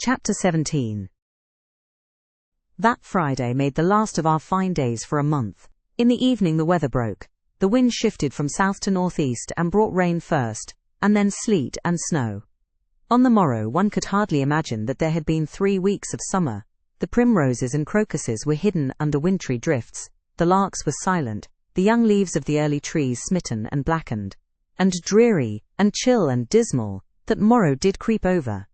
Chapter 17. That Friday made the last of our fine days for a month. In the evening the weather broke. The wind shifted from south to northeast and brought rain first, and then sleet and snow. On the morrow one could hardly imagine that there had been 3 weeks of summer. The primroses and crocuses were hidden under wintry drifts, the larks were silent, the young leaves of the early trees smitten and blackened. And dreary, and chill and dismal, that morrow did creep over.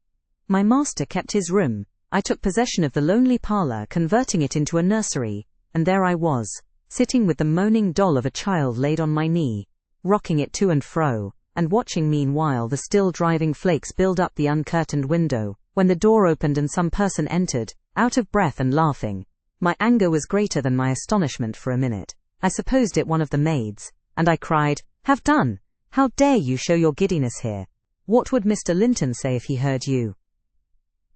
My master kept his room. I took possession of the lonely parlour, converting it into a nursery, and there I was, sitting with the moaning doll of a child laid on my knee, rocking it to and fro, and watching meanwhile the still driving flakes build up the uncurtained window, when the door opened and some person entered, out of breath and laughing. My anger was greater than my astonishment for a minute. I supposed it one of the maids, and I cried, "Have done! How dare you show your giddiness here? What would Mr. Linton say if he heard you?"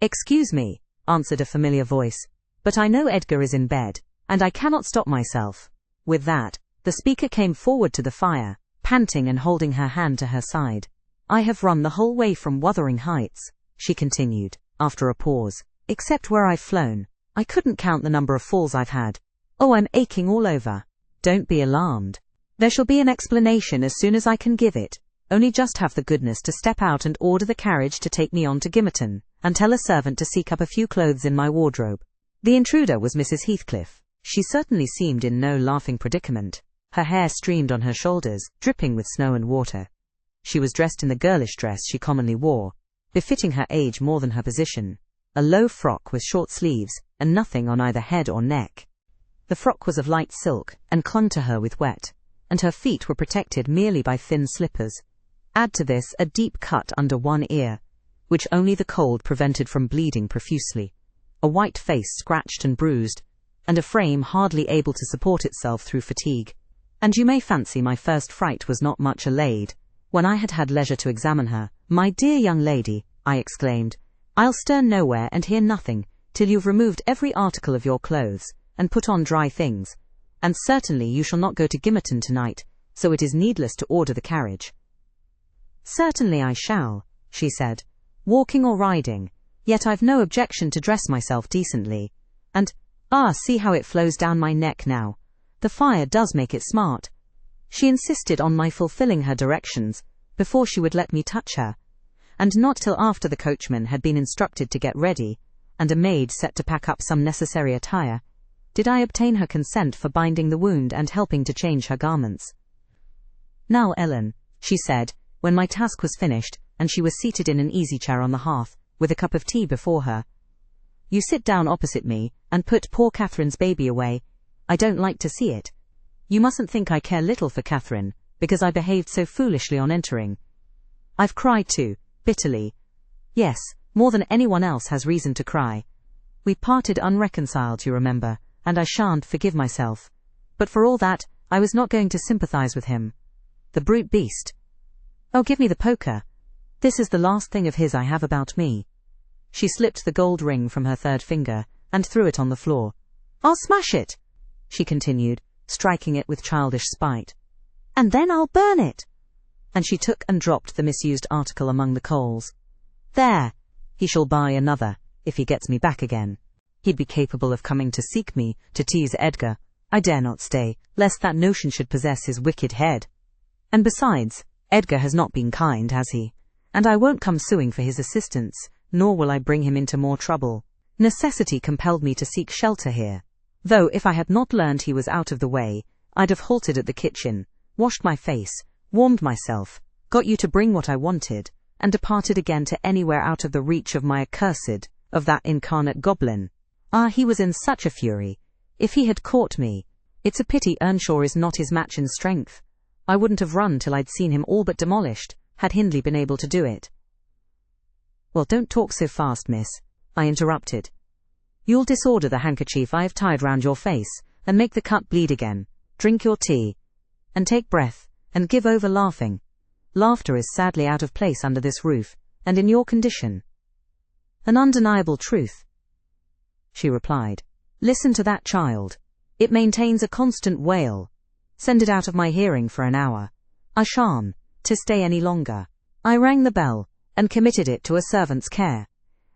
"Excuse me," answered a familiar voice, "but I know Edgar is in bed, and I cannot stop myself." With that, the speaker came forward to the fire, panting and holding her hand to her side. "I have run the whole way from Wuthering Heights," she continued, after a pause, "except where I've flown. I couldn't count the number of falls I've had. Oh, I'm aching all over." "Don't be alarmed. There shall be an explanation as soon as I can give it. Only just have the goodness to step out and order the carriage to take me on to Gimmerton, and tell a servant to seek up a few clothes in my wardrobe." The intruder was Mrs. Heathcliff. She certainly seemed in no laughing predicament. Her hair streamed on her shoulders, dripping with snow and water. She was dressed in the girlish dress she commonly wore, befitting her age more than her position, a low frock with short sleeves, and nothing on either head or neck. The frock was of light silk, and clung to her with wet, and her feet were protected merely by thin slippers. Add to this a deep cut under one ear, which only the cold prevented from bleeding profusely, a white face scratched and bruised, and a frame hardly able to support itself through fatigue. And you may fancy my first fright was not much allayed, when I had had leisure to examine her. "My dear young lady," I exclaimed, "I'll stir nowhere and hear nothing till you've removed every article of your clothes, and put on dry things. And certainly you shall not go to Gimmerton tonight, so it is needless to order the carriage." "Certainly I shall," she said, "walking or riding, yet I've no objection to dress myself decently. And, see how it flows down my neck now. The fire does make it smart." She insisted on my fulfilling her directions, before she would let me touch her, and not till after the coachman had been instructed to get ready, and a maid set to pack up some necessary attire, did I obtain her consent for binding the wound and helping to change her garments. "Now, Ellen," she said, when my task was finished, and she was seated in an easy-chair on the hearth, with a cup of tea before her, "you sit down opposite me, and put poor Catherine's baby away. I don't like to see it. You mustn't think I care little for Catherine, because I behaved so foolishly on entering. I've cried too, bitterly. Yes, more than anyone else has reason to cry. We parted unreconciled, you remember, and I shan't forgive myself. But for all that, I was not going to sympathize with him. The brute beast. Oh, give me the poker. This is the last thing of his I have about me." She slipped the gold ring from her third finger, and threw it on the floor. "I'll smash it," she continued, striking it with childish spite. "And then I'll burn it." And she took and dropped the misused article among the coals. "There, he shall buy another, if he gets me back again. He'd be capable of coming to seek me, to tease Edgar. I dare not stay, lest that notion should possess his wicked head. And besides, Edgar has not been kind, has he? And I won't come suing for his assistance, nor will I bring him into more trouble. Necessity compelled me to seek shelter here. Though if I had not learned he was out of the way, I'd have halted at the kitchen, washed my face, warmed myself, got you to bring what I wanted, and departed again to anywhere out of the reach of my of that incarnate goblin. He was in such a fury. If he had caught me, it's a pity Earnshaw is not his match in strength. I wouldn't have run till I'd seen him all but demolished, had Hindley been able to do it." "Well, don't talk so fast, miss," I interrupted. "You'll disorder the handkerchief I have tied round your face, and make the cut bleed again. Drink your tea, and take breath, and give over laughing. Laughter is sadly out of place under this roof, and in your condition." "An undeniable truth," she replied. "Listen to that child. It maintains a constant wail. Send it out of my hearing for an hour. I shan't to stay any longer." I rang the bell, and committed it to a servant's care,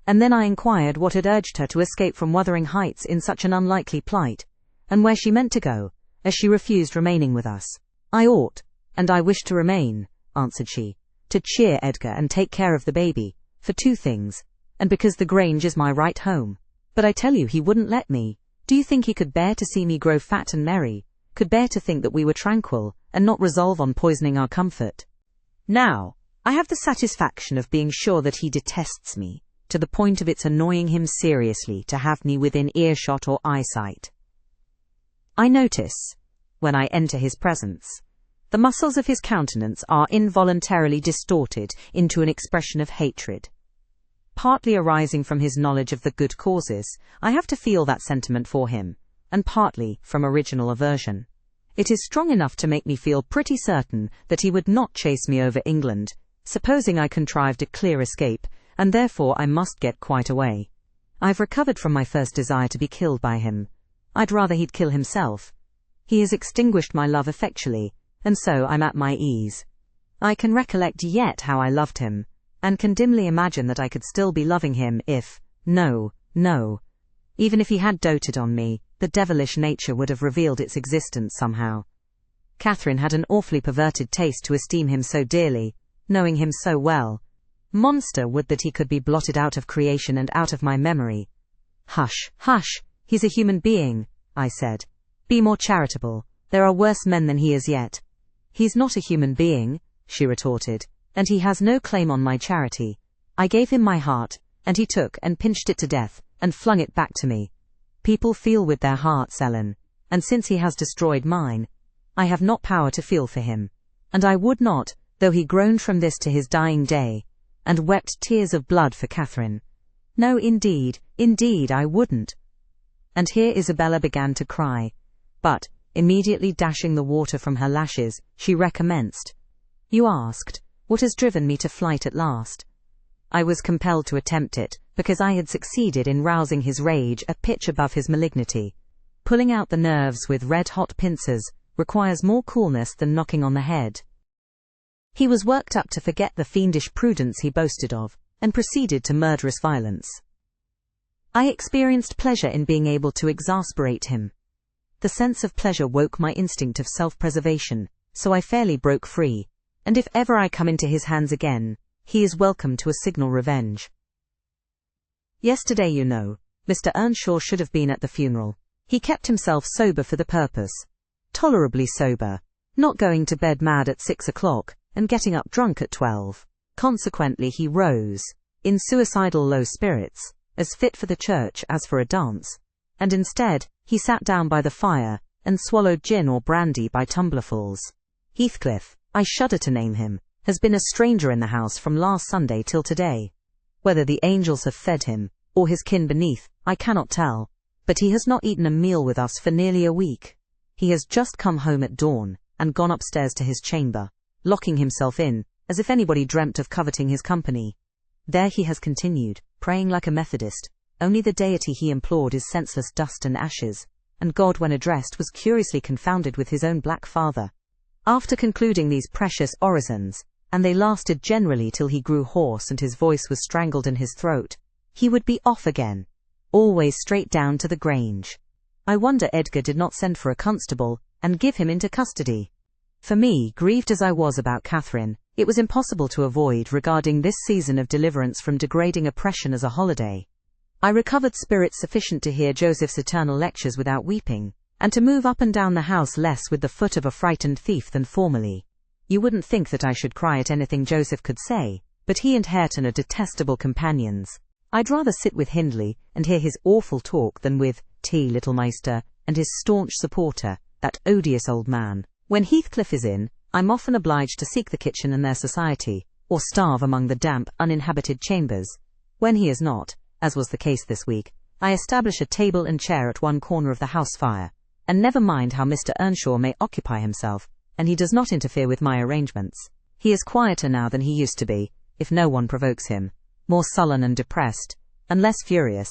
and then I inquired what had urged her to escape from Wuthering Heights in such an unlikely plight, and where she meant to go, as she refused remaining with us. I ought, and I wish to remain, answered she, to cheer Edgar and take care of the baby, for 2 things, and because the Grange is my right home. But I tell you he wouldn't let me. Do you think he could bear to see me grow fat and merry, could bear to think that we were tranquil, and not resolve on poisoning our comfort? Now, I have the satisfaction of being sure that he detests me, to the point of its annoying him seriously to have me within earshot or eyesight. I notice, when I enter his presence, the muscles of his countenance are involuntarily distorted into an expression of hatred. Partly arising from his knowledge of the good causes, I have to feel that sentiment for him, and partly from original aversion. It is strong enough to make me feel pretty certain that he would not chase me over England, supposing I contrived a clear escape, and therefore I must get quite away. I've recovered from my first desire to be killed by him. I'd rather he'd kill himself. He has extinguished my love effectually, and so I'm at my ease. I can recollect yet how I loved him, and can dimly imagine that I could still be loving him if, no, even if he had doted on me, the devilish nature would have revealed its existence somehow. Catherine had an awfully perverted taste to esteem him so dearly, knowing him so well. Monster would that he could be blotted out of creation and out of my memory. Hush, he's a human being, I said. Be more charitable, there are worse men than he is yet. He's not a human being, she retorted, and he has no claim on my charity. I gave him my heart, and he took and pinched it to death, and flung it back to me. People feel with their hearts, Ellen, and since he has destroyed mine, I have not power to feel for him, and I would not, though he groaned from this to his dying day, and wept tears of blood for Catherine. No, indeed, I wouldn't. And here Isabella began to cry, but, immediately dashing the water from her lashes, she recommenced. You asked, what has driven me to flight at last? I was compelled to attempt it, because I had succeeded in rousing his rage a pitch above his malignity. Pulling out the nerves with red-hot pincers requires more coolness than knocking on the head. He was worked up to forget the fiendish prudence he boasted of, and proceeded to murderous violence. I experienced pleasure in being able to exasperate him. The sense of pleasure woke my instinct of self-preservation, so I fairly broke free, and if ever I come into his hands again, he is welcome to a signal revenge. Yesterday, you know, Mr. Earnshaw should have been at the funeral. He kept himself sober for the purpose. Tolerably sober, not going to bed mad at 6 o'clock, and getting up drunk at 12. Consequently he rose, in suicidal low spirits, as fit for the church as for a dance, and instead, he sat down by the fire, and swallowed gin or brandy by tumblerfuls. Heathcliff, I shudder to name him, has been a stranger in the house from last Sunday till today. Whether the angels have fed him, or his kin beneath, I cannot tell, but he has not eaten a meal with us for nearly a week. He has just come home at dawn, and gone upstairs to his chamber, locking himself in, as if anybody dreamt of coveting his company. There he has continued, praying like a Methodist, only the deity he implored is senseless dust and ashes, and God when addressed was curiously confounded with his own black father. After concluding these precious orisons, and they lasted generally till he grew hoarse and his voice was strangled in his throat, he would be off again, always straight down to the Grange. I wonder Edgar did not send for a constable, and give him into custody. For me, grieved as I was about Catherine, it was impossible to avoid regarding this season of deliverance from degrading oppression as a holiday. I recovered spirit sufficient to hear Joseph's eternal lectures without weeping, and to move up and down the house less with the foot of a frightened thief than formerly. You wouldn't think that I should cry at anything Joseph could say, but he and Hareton are detestable companions. I'd rather sit with Hindley and hear his awful talk than with T. Little Meister and his staunch supporter, that odious old man. When Heathcliff is in, I'm often obliged to seek the kitchen and their society, or starve among the damp, uninhabited chambers. When he is not, as was the case this week, I establish a table and chair at one corner of the house fire, and never mind how Mr. Earnshaw may occupy himself, and he does not interfere with my arrangements. He is quieter now than he used to be, if no one provokes him, more sullen and depressed, and less furious.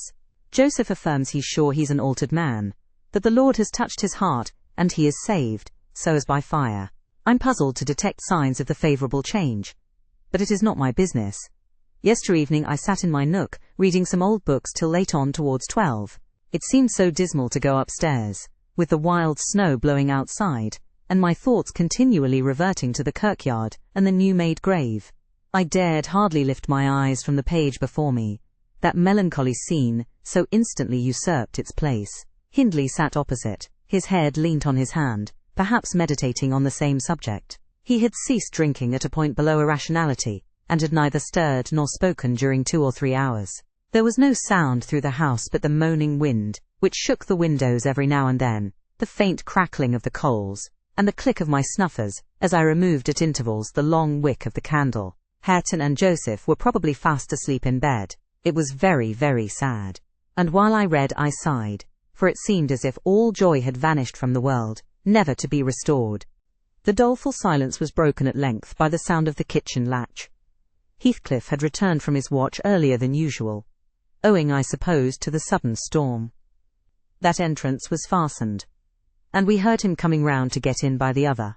Joseph affirms he's sure he's an altered man, that the Lord has touched his heart, and he is saved, so as by fire. I'm puzzled to detect signs of the favourable change. But it is not my business. Yester evening I sat in my nook, reading some old books till late on towards 12. It seemed so dismal to go upstairs, with the wild snow blowing outside, and my thoughts continually reverting to the kirkyard and the new-made grave. I dared hardly lift my eyes from the page before me. That melancholy scene so instantly usurped its place. Hindley sat opposite, his head leant on his hand, perhaps meditating on the same subject. He had ceased drinking at a point below irrationality, and had neither stirred nor spoken during 2 or 3 hours. There was no sound through the house but the moaning wind, which shook the windows every now and then, the faint crackling of the coals, and the click of my snuffers, as I removed at intervals the long wick of the candle. Hareton and Joseph were probably fast asleep in bed. It was very, very sad. And while I read I sighed, for it seemed as if all joy had vanished from the world, never to be restored. The doleful silence was broken at length by the sound of the kitchen latch. Heathcliff had returned from his watch earlier than usual, owing, I suppose, to the sudden storm. That entrance was fastened, and we heard him coming round to get in by the other.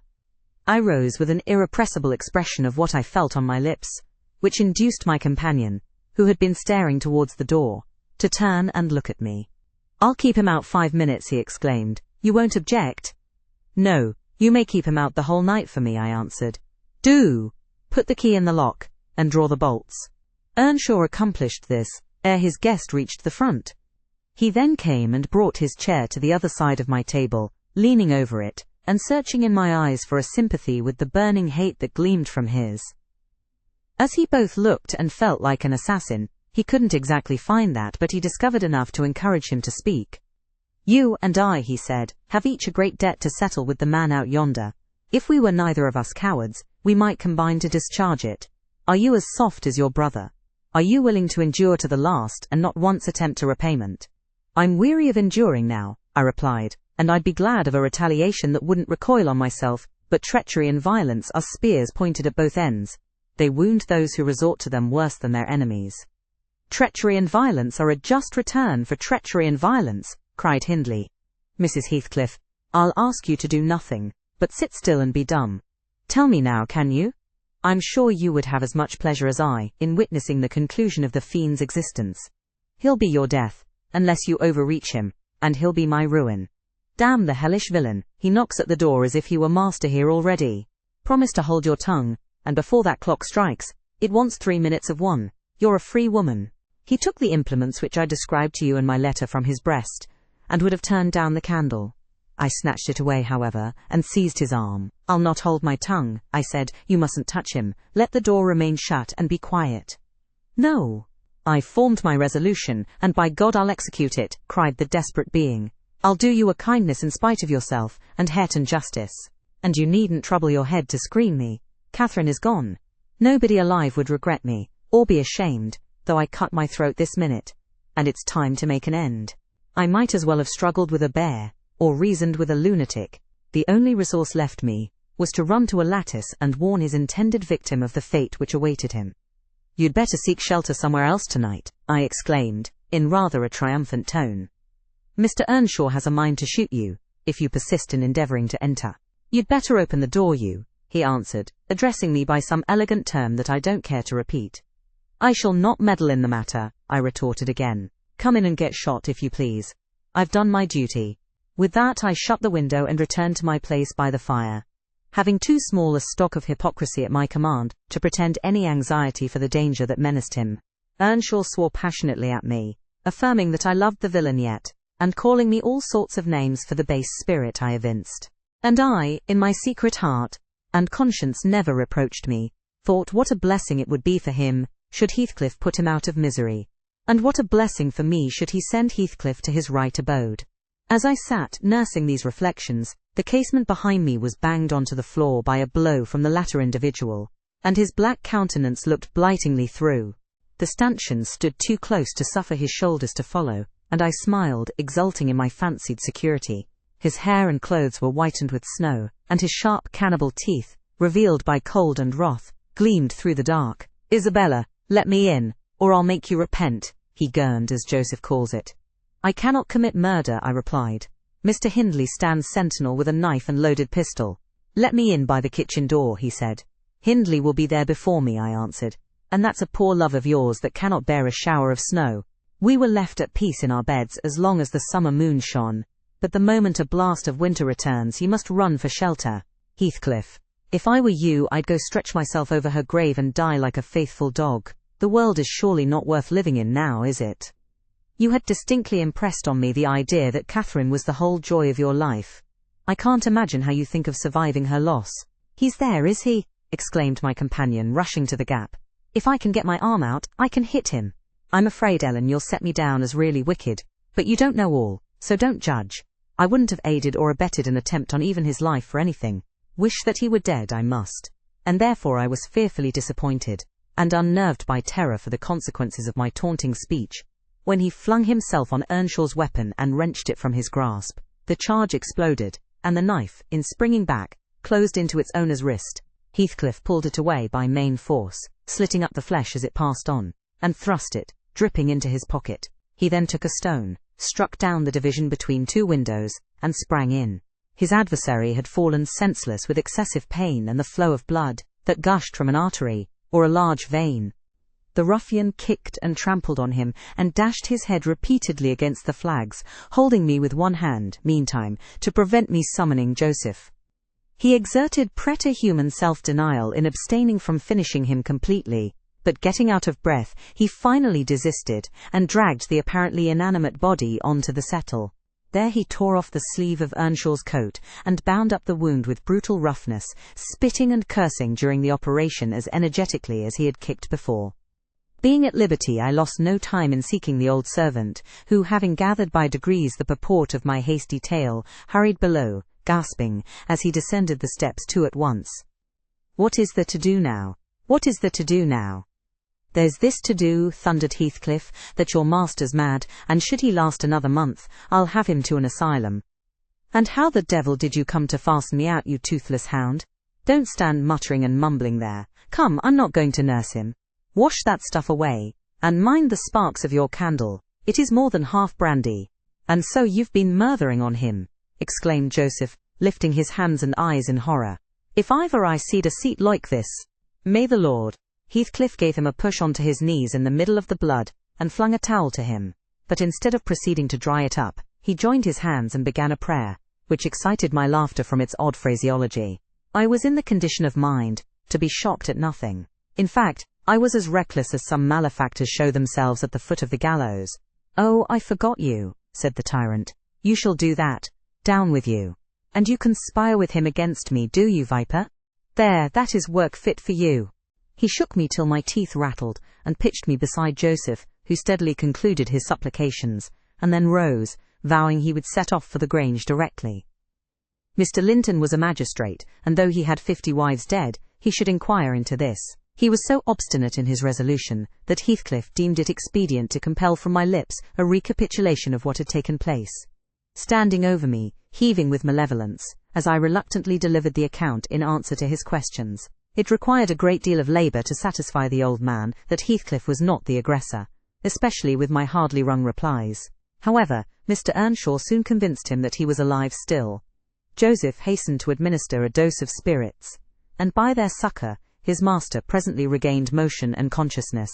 I rose with an irrepressible expression of what I felt on my lips, which induced my companion, who had been staring towards the door, to turn and look at me. "I'll keep him out 5 minutes," he exclaimed. "You won't object?" "No, you may keep him out the whole night for me," I answered. "Do! Put the key in the lock, and draw the bolts." Earnshaw accomplished this ere his guest reached the front. He then came and brought his chair to the other side of my table, leaning over it, and searching in my eyes for a sympathy with the burning hate that gleamed from his. As he both looked and felt like an assassin, he couldn't exactly find that, but he discovered enough to encourage him to speak. "You and I," he said, "have each a great debt to settle with the man out yonder. If we were neither of us cowards, we might combine to discharge it. Are you as soft as your brother? Are you willing to endure to the last and not once attempt a repayment?" "I'm weary of enduring now," I replied, "and I'd be glad of a retaliation that wouldn't recoil on myself, but treachery and violence are spears pointed at both ends. They wound those who resort to them worse than their enemies." "Treachery and violence are a just return for treachery and violence," cried Hindley. "Mrs. Heathcliff, I'll ask you to do nothing, but sit still and be dumb. Tell me now, can you? I'm sure you would have as much pleasure as I in witnessing the conclusion of the fiend's existence. He'll be your death, unless you overreach him, and he'll be my ruin. Damn the hellish villain, he knocks at the door as if he were master here already. Promise to hold your tongue, and before that clock strikes, it wants 3 minutes of 1, you're a free woman." He took the implements which I described to you in my letter from his breast, and would have turned down the candle. I snatched it away, however, and seized his arm. "I'll not hold my tongue," I said. "You mustn't touch him. Let the door remain shut and be quiet." "No. I've formed my resolution, and by God I'll execute it," cried the desperate being. "I'll do you a kindness in spite of yourself, and Hareton justice. And you needn't trouble your head to screen me. Catherine is gone. Nobody alive would regret me, or be ashamed, though I cut my throat this minute. And it's time to make an end. I might as well have struggled with a bear, or reasoned with a lunatic. The only resource left me was to run to a lattice and warn his intended victim of the fate which awaited him." "You'd better seek shelter somewhere else tonight," I exclaimed, in rather a triumphant tone. "Mr. Earnshaw has a mind to shoot you, if you persist in endeavouring to enter. You'd better open the door, you," he answered, addressing me by some elegant term that I don't care to repeat. "I shall not meddle in the matter," I retorted again. "Come in and get shot, if you please. I've done my duty." With that I shut the window and returned to my place by the fire, having too small a stock of hypocrisy at my command to pretend any anxiety for the danger that menaced him. Earnshaw swore passionately at me, affirming that I loved the villain yet, and calling me all sorts of names for the base spirit I evinced. And I, in my secret heart, and conscience never reproached me, thought what a blessing it would be for him should Heathcliff put him out of misery, and what a blessing for me should he send Heathcliff to his right abode. As I sat nursing these reflections, the casement behind me was banged onto the floor by a blow from the latter individual, and his black countenance looked blightingly through. The stanchion stood too close to suffer his shoulders to follow, and I smiled, exulting in my fancied security. His hair and clothes were whitened with snow, and his sharp cannibal teeth, revealed by cold and wrath, gleamed through the dark. "Isabella, let me in, or I'll make you repent," he gurned, as Joseph calls it. "I cannot commit murder," I replied. "Mr. Hindley stands sentinel with a knife and loaded pistol." "Let me in by the kitchen door," he said. "Hindley will be there before me," I answered. And that's a poor love of yours that cannot bear a shower of snow. We were left at peace in our beds as long as the summer moon shone, but the moment a blast of winter returns you must run for shelter. Heathcliff. If I were you, I'd go stretch myself over her grave and die like a faithful dog. The world is surely not worth living in now, is it? You had distinctly impressed on me the idea that Catherine was the whole joy of your life. I can't imagine how you think of surviving her loss. He's there, is he? Exclaimed my companion, rushing to the gap. If I can get my arm out, I can hit him. I'm afraid, Ellen, you'll set me down as really wicked, but you don't know all, so don't judge. I wouldn't have aided or abetted an attempt on even his life for anything. Wish that he were dead I must. And therefore I was fearfully disappointed, and unnerved by terror for the consequences of my taunting speech, when he flung himself on Earnshaw's weapon and wrenched it from his grasp. The charge exploded, and the knife, in springing back, closed into its owner's wrist. Heathcliff pulled it away by main force, slitting up the flesh as it passed on, and thrust it, dripping, into his pocket. He then took a stone, struck down the division between two windows, and sprang in. His adversary had fallen senseless with excessive pain and the flow of blood that gushed from an artery, or a large vein. The ruffian kicked and trampled on him, and dashed his head repeatedly against the flags, holding me with one hand, meantime, to prevent me summoning Joseph. He exerted preterhuman self-denial in abstaining from finishing him completely, but getting out of breath, he finally desisted, and dragged the apparently inanimate body onto the settle. There he tore off the sleeve of Earnshaw's coat, and bound up the wound with brutal roughness, spitting and cursing during the operation as energetically as he had kicked before. Being at liberty, I lost no time in seeking the old servant, who, having gathered by degrees the purport of my hasty tale, hurried below, gasping, as he descended the steps two at once. What is there to do now? What is there to do now? There's this to do, thundered Heathcliff, that your master's mad, and should he last another month, I'll have him to an asylum. And how the devil did you come to fasten me out, you toothless hound? Don't stand muttering and mumbling there. Come, I'm not going to nurse him. Wash that stuff away, and mind the sparks of your candle. It is more than half brandy. And so you've been murthering on him, exclaimed Joseph, lifting his hands and eyes in horror. If ever I seed a seat like this, may the Lord. Heathcliff gave him a push onto his knees in the middle of the blood, and flung a towel to him. But instead of proceeding to dry it up, he joined his hands and began a prayer, which excited my laughter from its odd phraseology. I was in the condition of mind to be shocked at nothing. In fact, I was as reckless as some malefactors show themselves at the foot of the gallows. Oh, I forgot you, said the tyrant. You shall do that. Down with you. And you conspire with him against me, do you, viper? There, that is work fit for you. He shook me till my teeth rattled, and pitched me beside Joseph, who steadily concluded his supplications, and then rose, vowing he would set off for the Grange directly. Mr. Linton was a magistrate, and though he had 50 wives dead, he should inquire into this. He was so obstinate in his resolution that Heathcliff deemed it expedient to compel from my lips a recapitulation of what had taken place. Standing over me, heaving with malevolence, as I reluctantly delivered the account in answer to his questions, it required a great deal of labour to satisfy the old man that Heathcliff was not the aggressor, especially with my hardly wrung replies. However, Mr. Earnshaw soon convinced him that he was alive still. Joseph hastened to administer a dose of spirits, and by their succour, his master presently regained motion and consciousness.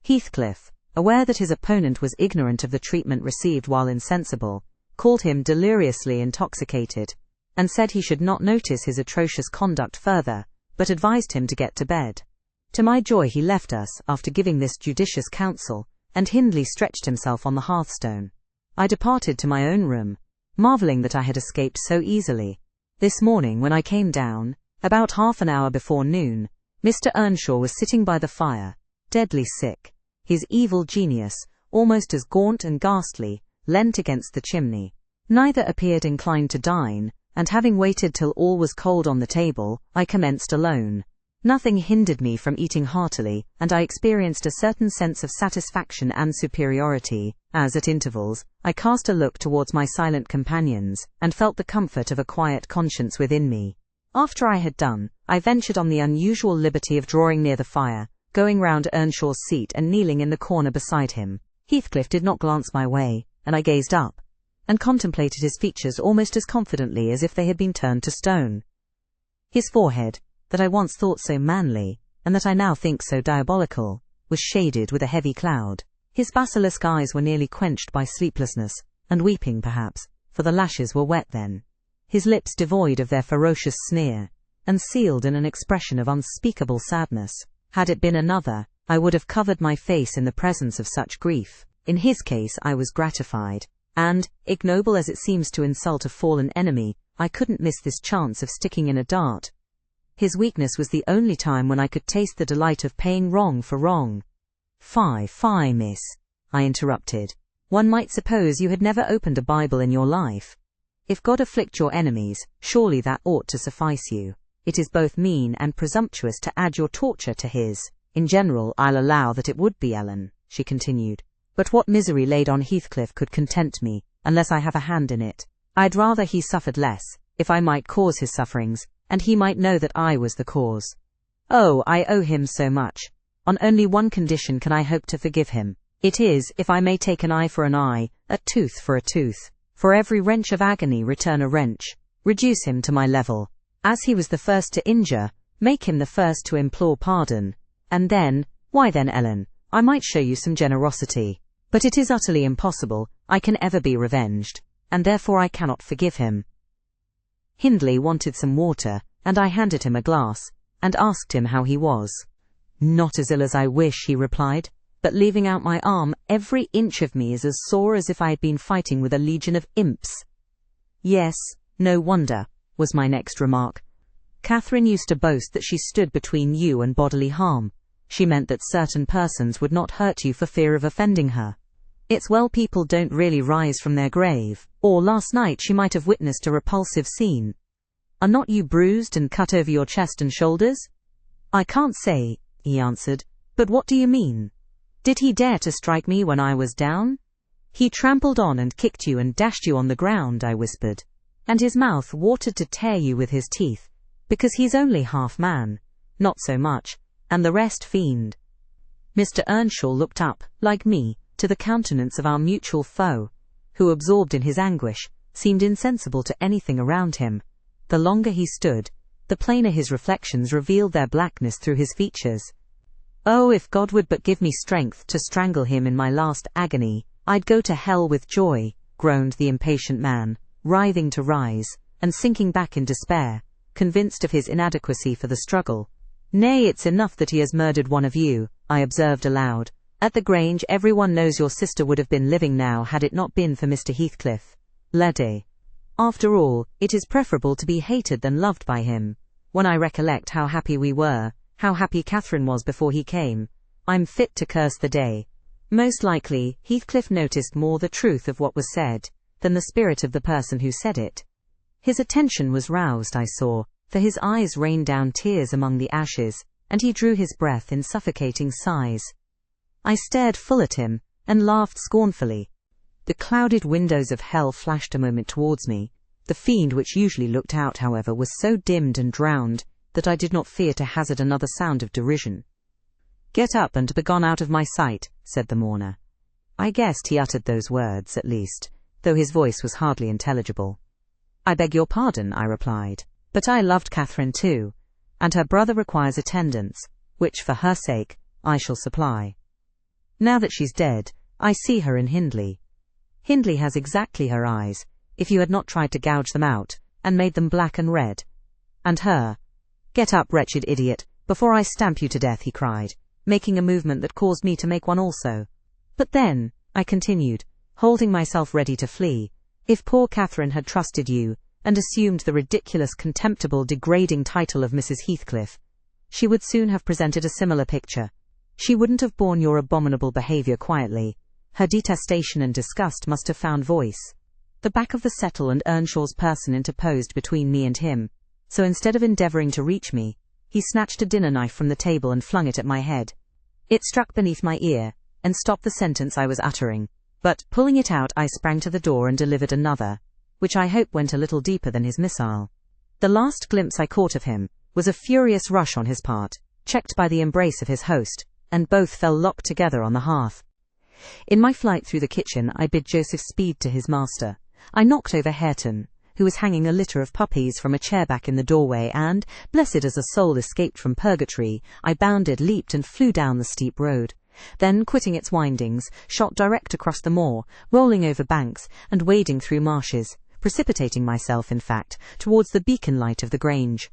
Heathcliff, aware that his opponent was ignorant of the treatment received while insensible, called him deliriously intoxicated, and said he should not notice his atrocious conduct further, but advised him to get to bed. To my joy he left us, after giving this judicious counsel, and Hindley stretched himself on the hearthstone. I departed to my own room, marvelling that I had escaped so easily. This morning when I came down, about half an hour before noon, Mr. Earnshaw was sitting by the fire, deadly sick. His evil genius, almost as gaunt and ghastly, leant against the chimney. Neither appeared inclined to dine, and having waited till all was cold on the table, I commenced alone. Nothing hindered me from eating heartily, and I experienced a certain sense of satisfaction and superiority, as at intervals, I cast a look towards my silent companions, and felt the comfort of a quiet conscience within me. After I had done, I ventured on the unusual liberty of drawing near the fire, going round Earnshaw's seat and kneeling in the corner beside him. Heathcliff did not glance my way, and I gazed up, and contemplated his features almost as confidently as if they had been turned to stone. His forehead, that I once thought so manly, and that I now think so diabolical, was shaded with a heavy cloud. His basilisk eyes were nearly quenched by sleeplessness, and weeping perhaps, for the lashes were wet then. His lips devoid of their ferocious sneer, and sealed in an expression of unspeakable sadness. Had it been another, I would have covered my face in the presence of such grief. In his case I was gratified, and, ignoble as it seems to insult a fallen enemy, I couldn't miss this chance of sticking in a dart. His weakness was the only time when I could taste the delight of paying wrong for wrong. Fie, miss, I interrupted. One might suppose you had never opened a Bible in your life. If God afflict your enemies, surely that ought to suffice you. It is both mean and presumptuous to add your torture to his. In general, I'll allow that it would be, Ellen, she continued. But what misery laid on Heathcliff could content me, unless I have a hand in it. I'd rather he suffered less, if I might cause his sufferings, and he might know that I was the cause. Oh, I owe him so much. On only one condition can I hope to forgive him. It is, if I may take an eye for an eye, a tooth for a tooth. For every wrench of agony return a wrench. Reduce him to my level. As he was the first to injure, make him the first to implore pardon. And then, why then, Ellen, I might show you some generosity. But it is utterly impossible, I can ever be revenged, and therefore I cannot forgive him. Hindley wanted some water, and I handed him a glass, and asked him how he was. Not as ill as I wish, he replied, but leaving out my arm, every inch of me is as sore as if I had been fighting with a legion of imps. Yes, no wonder, was my next remark. Catherine used to boast that she stood between you and bodily harm. She meant that certain persons would not hurt you for fear of offending her. It's well people don't really rise from their grave, or last night she might have witnessed a repulsive scene. Are not you bruised and cut over your chest and shoulders? I can't say, he answered, but what do you mean? Did he dare to strike me when I was down? He trampled on and kicked you and dashed you on the ground, I whispered, and his mouth watered to tear you with his teeth, because he's only half man, not so much, and the rest fiend. Mr. Earnshaw looked up, like me, to the countenance of our mutual foe, who, absorbed in his anguish, seemed insensible to anything around him. The longer he stood, the plainer his reflections revealed their blackness through his features. Oh, if God would but give me strength to strangle him in my last agony, I'd go to hell with joy, groaned the impatient man, writhing to rise, and sinking back in despair, convinced of his inadequacy for the struggle. Nay, it's enough that he has murdered one of you, I observed aloud. At the Grange everyone knows your sister would have been living now had it not been for Mr. Heathcliff. Lady. After all, it is preferable to be hated than loved by him. When I recollect how happy we were, how happy Catherine was before he came, I'm fit to curse the day. Most likely, Heathcliff noticed more the truth of what was said, than the spirit of the person who said it. His attention was roused, I saw, for his eyes rained down tears among the ashes, and he drew his breath in suffocating sighs. I stared full at him, and laughed scornfully. The clouded windows of hell flashed a moment towards me. The fiend which usually looked out, however, was so dimmed and drowned, that I did not fear to hazard another sound of derision. Get up and begone out of my sight, said the mourner. I guessed he uttered those words, at least, though his voice was hardly intelligible. I beg your pardon, I replied, but I loved Catherine too, and her brother requires attendance, which, for her sake, I shall supply. Now that she's dead, I see her in Hindley. Hindley has exactly her eyes, if you had not tried to gouge them out, and made them black and red. And her. Get up, wretched idiot, before I stamp you to death, he cried, making a movement that caused me to make one also. But then, I continued, holding myself ready to flee, if poor Catherine had trusted you, and assumed the ridiculous, contemptible, degrading title of Mrs. Heathcliff, she would soon have presented a similar picture. She wouldn't have borne your abominable behaviour quietly. Her detestation and disgust must have found voice. The back of the settle and Earnshaw's person interposed between me and him, so instead of endeavouring to reach me, he snatched a dinner knife from the table and flung it at my head. It struck beneath my ear, and stopped the sentence I was uttering, but, pulling it out, I sprang to the door and delivered another, which I hope went a little deeper than his missile. The last glimpse I caught of him was a furious rush on his part, checked by the embrace of his host, and both fell locked together on the hearth. In my flight through the kitchen, I bid Joseph speed to his master. I knocked over Hareton, who was hanging a litter of puppies from a chairback in the doorway, and, blessed as a soul escaped from purgatory, I bounded, leaped, and flew down the steep road. Then, quitting its windings, shot direct across the moor, rolling over banks, and wading through marshes, precipitating myself, in fact, towards the beacon light of the Grange.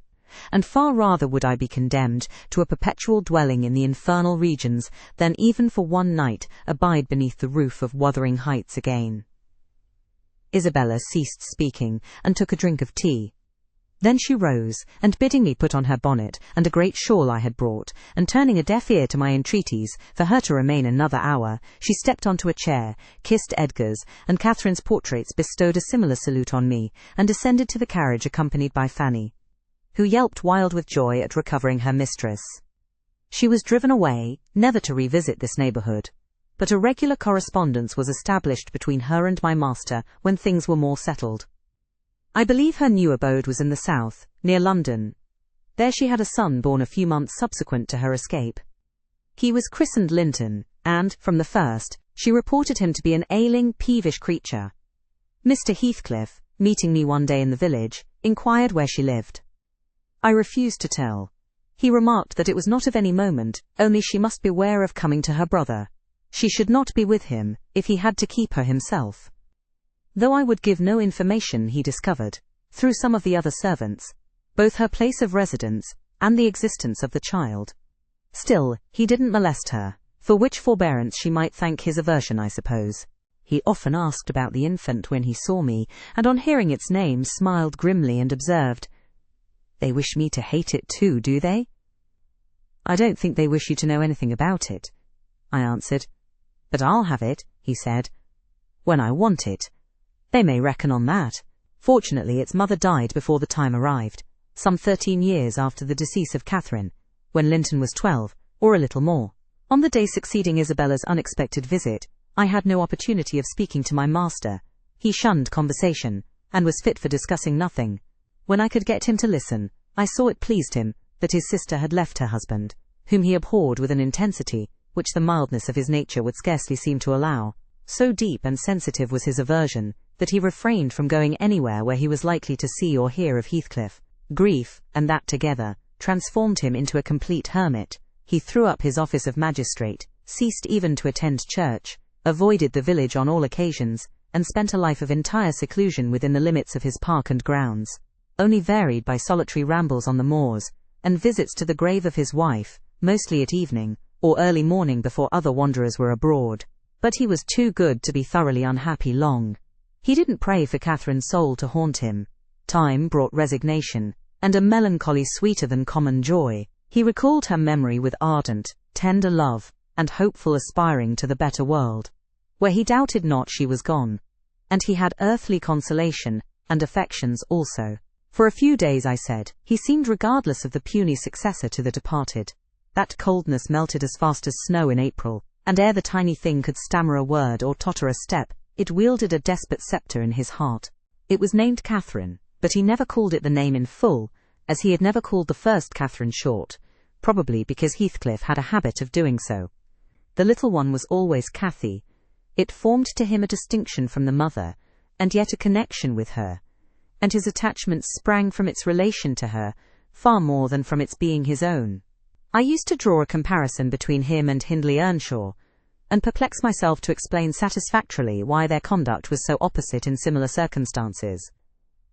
And far rather would I be condemned to a perpetual dwelling in the infernal regions than even for one night abide beneath the roof of Wuthering Heights again. Isabella ceased speaking, and took a drink of tea. Then she rose, and bidding me put on her bonnet and a great shawl I had brought, and turning a deaf ear to my entreaties for her to remain another hour, she stepped onto a chair, kissed Edgar's and Catherine's portraits, bestowed a similar salute on me, and descended to the carriage accompanied by Fanny, who yelped wild with joy at recovering her mistress. She was driven away, never to revisit this neighbourhood, but a regular correspondence was established between her and my master when things were more settled. I believe her new abode was in the south, near London. There she had a son born a few months subsequent to her escape. He was christened Linton, and, from the first, she reported him to be an ailing, peevish creature. Mr. Heathcliff, meeting me one day in the village, inquired where she lived. I refused to tell. He remarked that it was not of any moment, only she must beware of coming to her brother. She should not be with him, if he had to keep her himself. Though I would give no information, he discovered, through some of the other servants, both her place of residence and the existence of the child. Still, he didn't molest her, for which forbearance she might thank his aversion, I suppose. He often asked about the infant when he saw me, and on hearing its name smiled grimly and observed, "They wish me to hate it too, do they?" "I don't think they wish you to know anything about it," I answered. "But I'll have it," he said, "when I want it. They may reckon on that." Fortunately, its mother died before the time arrived, some 13 years after the decease of Catherine, when Linton was 12, or a little more. On the day succeeding Isabella's unexpected visit, I had no opportunity of speaking to my master. He shunned conversation, and was fit for discussing nothing. When I could get him to listen, I saw it pleased him that his sister had left her husband, whom he abhorred with an intensity which the mildness of his nature would scarcely seem to allow. So deep and sensitive was his aversion, that he refrained from going anywhere where he was likely to see or hear of Heathcliff. Grief, and that together, transformed him into a complete hermit. He threw up his office of magistrate, ceased even to attend church, avoided the village on all occasions, and spent a life of entire seclusion within the limits of his park and grounds, only varied by solitary rambles on the moors, and visits to the grave of his wife, mostly at evening, or early morning before other wanderers were abroad. But he was too good to be thoroughly unhappy long. He didn't pray for Catherine's soul to haunt him. Time brought resignation, and a melancholy sweeter than common joy. He recalled her memory with ardent, tender love, and hopeful aspiring to the better world, where he doubted not she was gone. And he had earthly consolation, and affections also. For a few days, I said, he seemed regardless of the puny successor to the departed. That coldness melted as fast as snow in April, and ere the tiny thing could stammer a word or totter a step, it wielded a despot sceptre in his heart. It was named Catherine, but he never called it the name in full, as he had never called the first Catherine short, probably because Heathcliff had a habit of doing so. The little one was always Cathy. It formed to him a distinction from the mother, and yet a connection with her, and his attachment sprang from its relation to her, far more than from its being his own. I used to draw a comparison between him and Hindley Earnshaw, and perplex myself to explain satisfactorily why their conduct was so opposite in similar circumstances.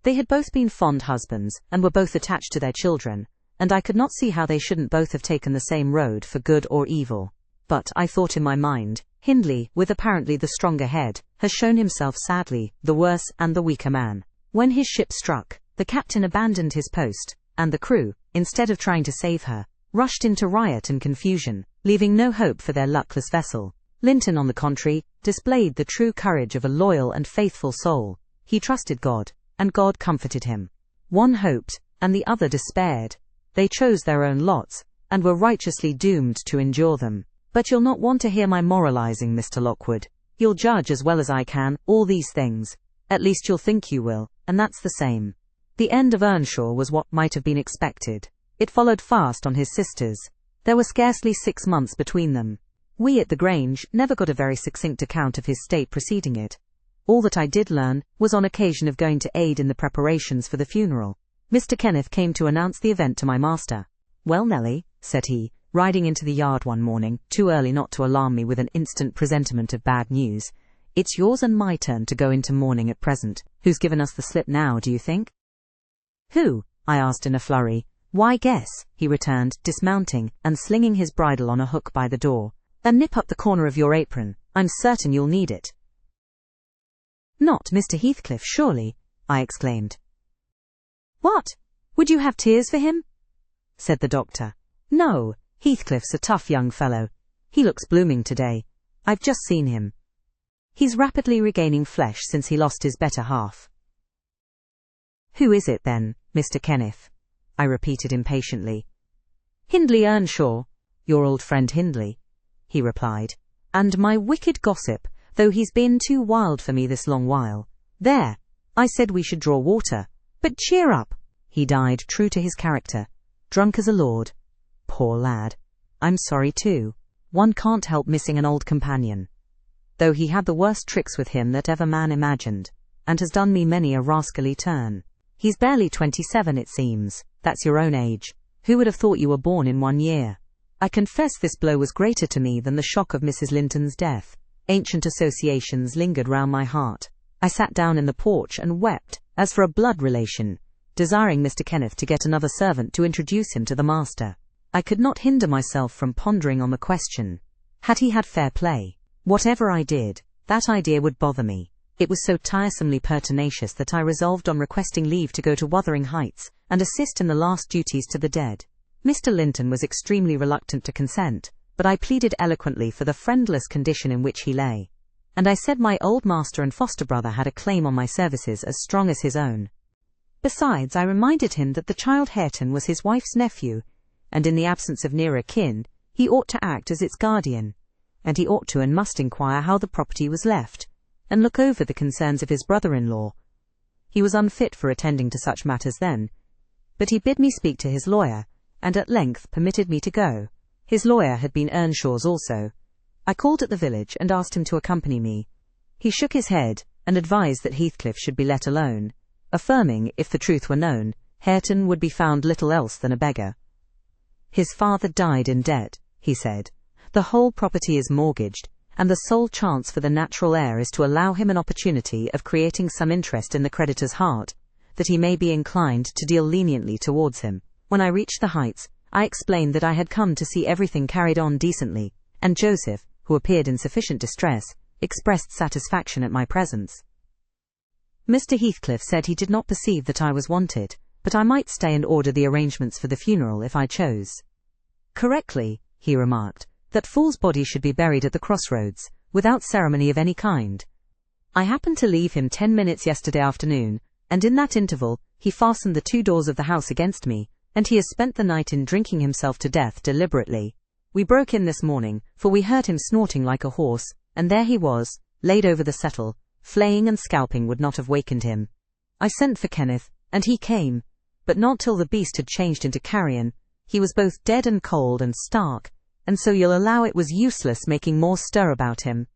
They had both been fond husbands, and were both attached to their children, and I could not see how they shouldn't both have taken the same road for good or evil. But, I thought in my mind, Hindley, with apparently the stronger head, has shown himself sadly the worse and the weaker man. When his ship struck, the captain abandoned his post, and the crew, instead of trying to save her, rushed into riot and confusion, leaving no hope for their luckless vessel. Linton, on the contrary, displayed the true courage of a loyal and faithful soul. He trusted God, and God comforted him. One hoped, and the other despaired. They chose their own lots, and were righteously doomed to endure them. But you'll not want to hear my moralizing, Mr. Lockwood. You'll judge as well as I can all these things. At least you'll think you will, and that's the same. The end of Earnshaw was what might have been expected. It followed fast on his sister's. There were scarcely 6 months between them. We at the Grange never got a very succinct account of his state preceding it. All that I did learn was on occasion of going to aid in the preparations for the funeral. Mr. Kenneth came to announce the event to my master. "Well, Nellie," said he, riding into the yard one morning, too early not to alarm me with an instant presentiment of bad news, "it's yours and my turn to go into mourning at present. Who's given us the slip now, do you think?" "Who?" I asked in a flurry. "Why, guess," he returned, dismounting and slinging his bridle on a hook by the door. "And nip up the corner of your apron. I'm certain you'll need it." "Not Mr. Heathcliff, surely?" I exclaimed. "What? Would you have tears for him?" said the doctor. "No, Heathcliff's a tough young fellow. He looks blooming today. I've just seen him. He's rapidly regaining flesh since he lost his better half." "Who is it then, Mr. Kenneth?" I repeated impatiently. "Hindley Earnshaw, your old friend Hindley," he replied, "and my wicked gossip, though he's been too wild for me this long while. There, I said we should draw water. But cheer up. He died true to his character, drunk as a lord. Poor lad. I'm sorry too. One can't help missing an old companion. Though he had the worst tricks with him that ever man imagined, and has done me many a rascally turn. He's barely 27, it seems. That's your own age. Who would have thought you were born in 1 year? I confess this blow was greater to me than the shock of Mrs. Linton's death. Ancient associations lingered round my heart. I sat down in the porch and wept, as for a blood relation, desiring Mr. Kenneth to get another servant to introduce him to the master. I could not hinder myself from pondering on the question. Had he had fair play? Whatever I did, that idea would bother me. It was so tiresomely pertinacious that I resolved on requesting leave to go to Wuthering Heights and assist in the last duties to the dead. Mr. Linton was extremely reluctant to consent, but I pleaded eloquently for the friendless condition in which he lay. And I said my old master and foster brother had a claim on my services as strong as his own. Besides, I reminded him that the child Hareton was his wife's nephew, and in the absence of nearer kin, he ought to act as its guardian, and he ought to and must inquire how the property was left, and look over the concerns of his brother-in-law. He was unfit for attending to such matters then, but he bid me speak to his lawyer, and at length permitted me to go. His lawyer had been Earnshaw's also. I called at the village and asked him to accompany me. He shook his head and advised that Heathcliff should be let alone, affirming, if the truth were known, Hareton would be found little else than a beggar. "His father died in debt," he said. "The whole property is mortgaged, and the sole chance for the natural heir is to allow him an opportunity of creating some interest in the creditor's heart, that he may be inclined to deal leniently towards him." When I reached the Heights, I explained that I had come to see everything carried on decently, and Joseph, who appeared in sufficient distress, expressed satisfaction at my presence. Mr. Heathcliff said he did not perceive that I was wanted, but I might stay and order the arrangements for the funeral if I chose. "Correctly," he remarked, "that Fool's body should be buried at the crossroads, without ceremony of any kind. I happened to leave him 10 minutes yesterday afternoon, and in that interval he fastened the 2 doors of the house against me, and he has spent the night in drinking himself to death deliberately. We broke in this morning, for we heard him snorting like a horse, and there he was, laid over the settle. Flaying and scalping would not have wakened him. I sent for Kenneth, and he came, but not till the beast had changed into carrion. He was both dead and cold and stark, and so you'll allow it was useless making more stir about him."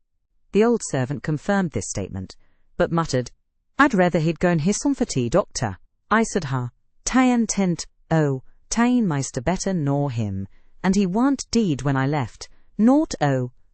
The old servant confirmed this statement, but muttered, "I'd rather he'd go and hisson for tea, doctor." I said "Taen tent, taen meister better nor him, and he warn't deed when I left, naught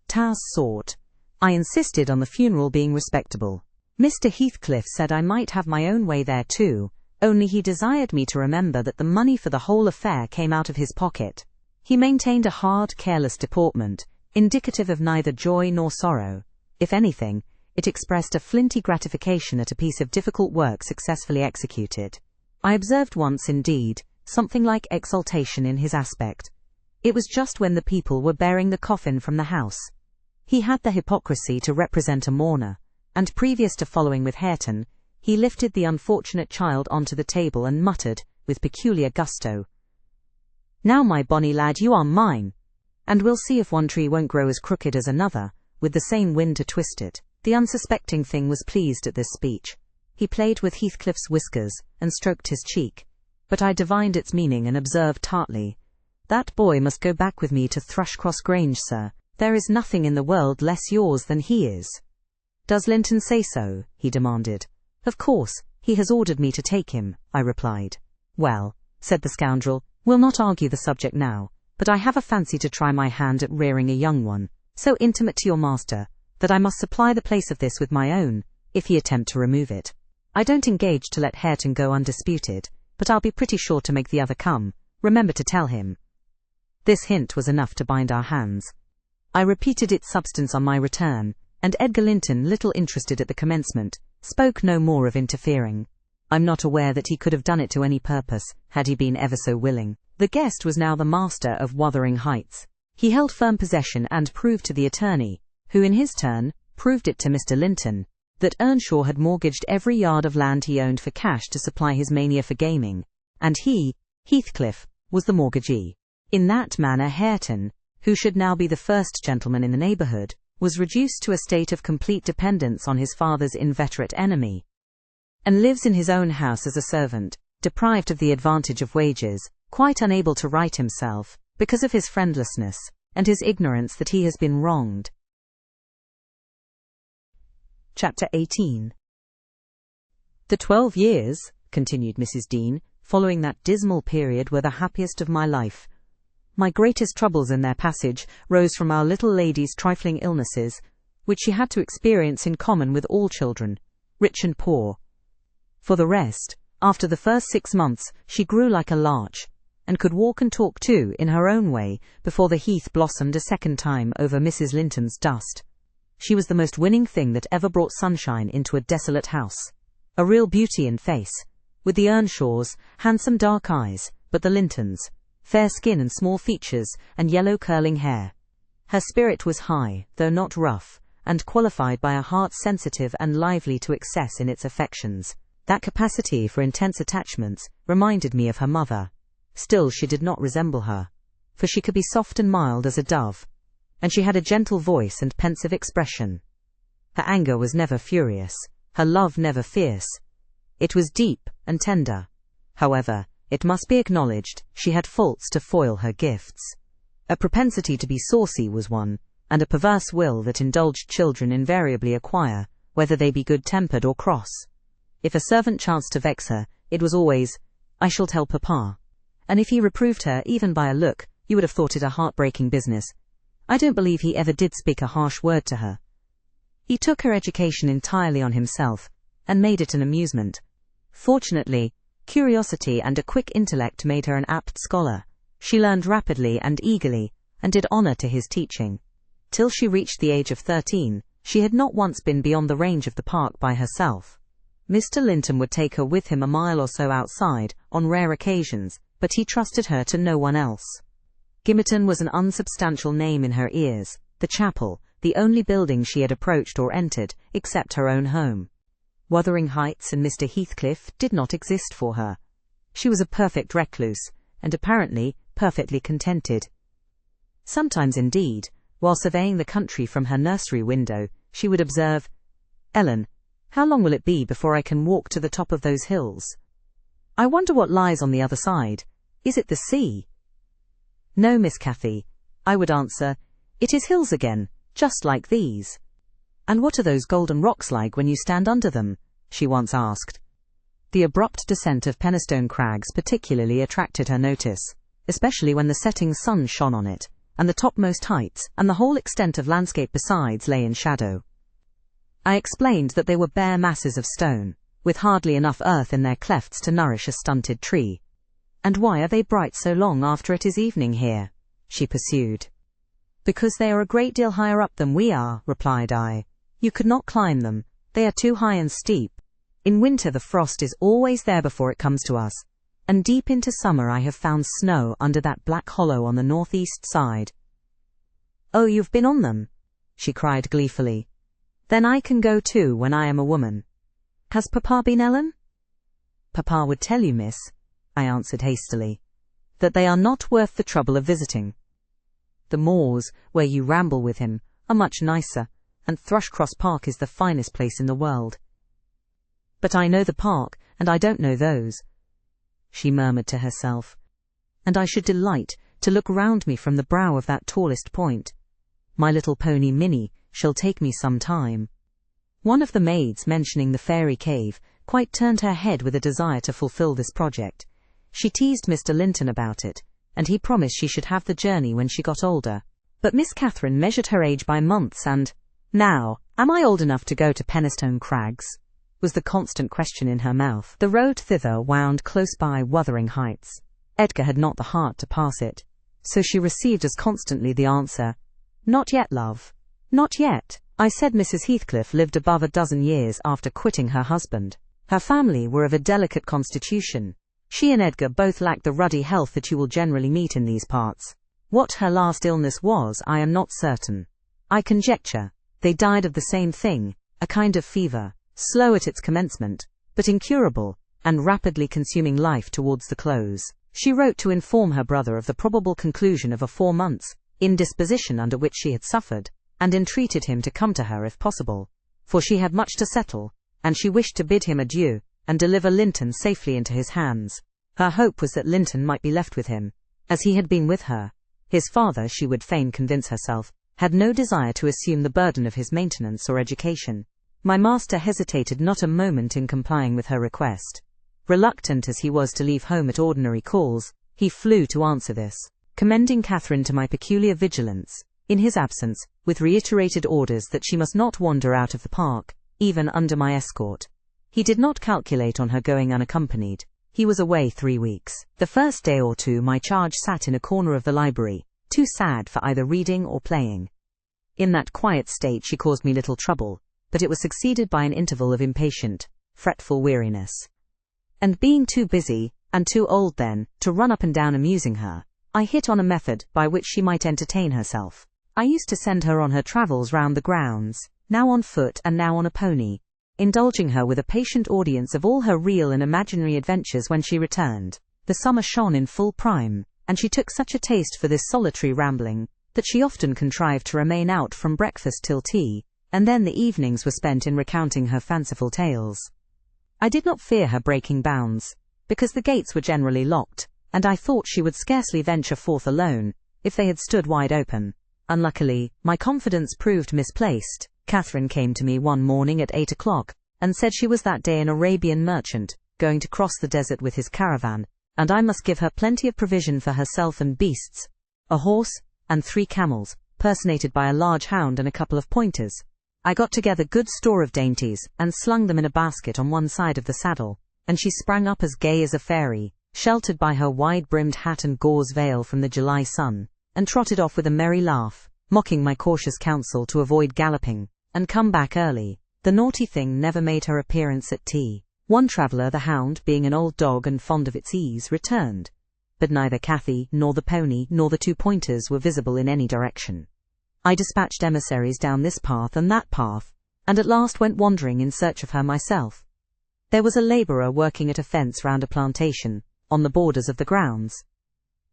ta sort." I insisted on the funeral being respectable. Mr. Heathcliff said I might have my own way there too, only he desired me to remember that the money for the whole affair came out of his pocket. He maintained a hard, careless deportment, indicative of neither joy nor sorrow. If anything, it expressed a flinty gratification at a piece of difficult work successfully executed. I observed once, indeed, something like exultation in his aspect. It was just when the people were bearing the coffin from the house. He had the hypocrisy to represent a mourner, and previous to following with Hareton, he lifted the unfortunate child onto the table and muttered, with peculiar gusto, "Now, my bonny lad, you are mine, and we'll see if one tree won't grow as crooked as another, with the same wind to twist it." The unsuspecting thing was pleased at this speech. He played with Heathcliff's whiskers and stroked his cheek, but I divined its meaning and observed tartly, "That boy must go back with me to Thrushcross Grange, sir. There is nothing in the world less yours than he is." "Does Linton say so?" he demanded. "Of course, he has ordered me to take him," I replied. "Well," said the scoundrel, "we'll not argue the subject now, but I have a fancy to try my hand at rearing a young one, so intimate to your master, that I must supply the place of this with my own, if he attempt to remove it. I don't engage to let Hareton go undisputed, but I'll be pretty sure to make the other come. Remember to tell him." This hint was enough to bind our hands. I repeated its substance on my return, and Edgar Linton, little interested at the commencement, spoke no more of interfering. I'm not aware that he could have done it to any purpose, had he been ever so willing. The guest was now the master of Wuthering Heights. He held firm possession and proved to the attorney, who in his turn proved it to Mr. Linton, that Earnshaw had mortgaged every yard of land he owned for cash to supply his mania for gaming, and he, Heathcliff, was the mortgagee. In that manner Hareton, who should now be the first gentleman in the neighbourhood, was reduced to a state of complete dependence on his father's inveterate enemy, and lives in his own house as a servant, deprived of the advantage of wages, quite unable to right himself, because of his friendlessness, and his ignorance that he has been wronged. Chapter 18. "The 12 years," continued Mrs. Dean, "following that dismal period were the happiest of my life. My greatest troubles in their passage rose from our little lady's trifling illnesses, which she had to experience in common with all children, rich and poor. For the rest, after the first 6 months, she grew like a larch, and could walk and talk too, in her own way, before the heath blossomed a second time over Mrs. Linton's dust. She was the most winning thing that ever brought sunshine into a desolate house. A real beauty in face, with the Earnshaws, handsome dark eyes, but the Lintons, fair skin and small features, and yellow curling hair. Her spirit was high, though not rough, and qualified by a heart sensitive and lively to excess in its affections. That capacity for intense attachments reminded me of her mother. Still she did not resemble her, for she could be soft and mild as a dove, and she had a gentle voice and pensive expression. Her anger was never furious, her love never fierce. It was deep and tender. However, it must be acknowledged, she had faults to foil her gifts. A propensity to be saucy was one, and a perverse will that indulged children invariably acquire, whether they be good-tempered or cross. If a servant chanced to vex her, it was always, "I shall tell Papa." And if he reproved her even by a look, you would have thought it a heartbreaking business. I don't believe he ever did speak a harsh word to her. He took her education entirely on himself, and made it an amusement. Fortunately, curiosity and a quick intellect made her an apt scholar. She learned rapidly and eagerly, and did honour to his teaching. Till she reached the age of 13, she had not once been beyond the range of the park by herself. Mr. Linton would take her with him a mile or so outside, on rare occasions, but he trusted her to no one else. Gimmerton was an unsubstantial name in her ears, the chapel, the only building she had approached or entered, except her own home. Wuthering Heights and Mr. Heathcliff did not exist for her. She was a perfect recluse, and apparently perfectly contented. Sometimes, indeed, while surveying the country from her nursery window, she would observe, "Ellen, how long will it be before I can walk to the top of those hills? I wonder what lies on the other side. Is it the sea?" "No, Miss Cathy," I would answer, "it is hills again, just like these." "And what are those golden rocks like when you stand under them?" she once asked. The abrupt descent of Penistone Crags particularly attracted her notice, especially when the setting sun shone on it, and the topmost heights, and the whole extent of landscape besides, lay in shadow. I explained that they were bare masses of stone, with hardly enough earth in their clefts to nourish a stunted tree. "And why are they bright so long after it is evening here?" she pursued. "Because they are a great deal higher up than we are," replied I. "You could not climb them, they are too high and steep. In winter the frost is always there before it comes to us, and deep into summer I have found snow under that black hollow on the northeast side." "Oh, you've been on them?" she cried gleefully. "Then I can go too when I am a woman. Has Papa been, Ellen?" "Papa would tell you, miss," I answered hastily, "that they are not worth the trouble of visiting. The moors, where you ramble with him, are much nicer, and Thrushcross Park is the finest place in the world." "But I know the park, and I don't know those," she murmured to herself, "and I should delight to look round me from the brow of that tallest point. My little pony Minnie shall take me some time." One of the maids mentioning the fairy cave quite turned her head with a desire to fulfill this project. She teased Mr. Linton about it, and he promised she should have the journey when she got older. But Miss Catherine measured her age by months and, "Now, am I old enough to go to Penistone Crags?" was the constant question in her mouth. The road thither wound close by Wuthering Heights. Edgar had not the heart to pass it, so she received as constantly the answer, "Not yet, love. Not yet." I said Mrs. Heathcliff lived above a dozen years after quitting her husband. Her family were of a delicate constitution. She and Edgar both lacked the ruddy health that you will generally meet in these parts. What her last illness was, I am not certain. I conjecture they died of the same thing, a kind of fever, slow at its commencement, but incurable, and rapidly consuming life towards the close. She wrote to inform her brother of the probable conclusion of a 4 months' indisposition under which she had suffered, and entreated him to come to her if possible, for she had much to settle, and she wished to bid him adieu, and deliver Linton safely into his hands. Her hope was that Linton might be left with him, as he had been with her. His father, she would fain convince herself, had no desire to assume the burden of his maintenance or education. My master hesitated not a moment in complying with her request. Reluctant as he was to leave home at ordinary calls, he flew to answer this, commending Catherine to my peculiar vigilance, in his absence, with reiterated orders that she must not wander out of the park, even under my escort. He did not calculate on her going unaccompanied. He was away 3 weeks. The first day or two my charge sat in a corner of the library, too sad for either reading or playing. In that quiet state she caused me little trouble, but it was succeeded by an interval of impatient, fretful weariness. And being too busy, and too old then, to run up and down amusing her, I hit on a method by which she might entertain herself. I used to send her on her travels round the grounds, now on foot and now on a pony, indulging her with a patient audience of all her real and imaginary adventures when she returned. The summer shone in full prime, and she took such a taste for this solitary rambling, that she often contrived to remain out from breakfast till tea, and then the evenings were spent in recounting her fanciful tales. I did not fear her breaking bounds, because the gates were generally locked, and I thought she would scarcely venture forth alone, if they had stood wide open. Unluckily, my confidence proved misplaced. Catherine came to me one morning at 8 o'clock, and said she was that day an Arabian merchant, going to cross the desert with his caravan, and I must give her plenty of provision for herself and beasts, a horse, and 3 camels, personated by a large hound and a couple of pointers. I got together good store of dainties, and slung them in a basket on one side of the saddle, and she sprang up as gay as a fairy, sheltered by her wide-brimmed hat and gauze veil from the July sun, and trotted off with a merry laugh, mocking my cautious counsel to avoid galloping, and come back early. The naughty thing never made her appearance at tea. One traveller, the hound, being an old dog and fond of its ease, returned, but neither Cathy, nor the pony, nor the 2 pointers were visible in any direction. I dispatched emissaries down this path and that path, and at last went wandering in search of her myself. There was a labourer working at a fence round a plantation, on the borders of the grounds.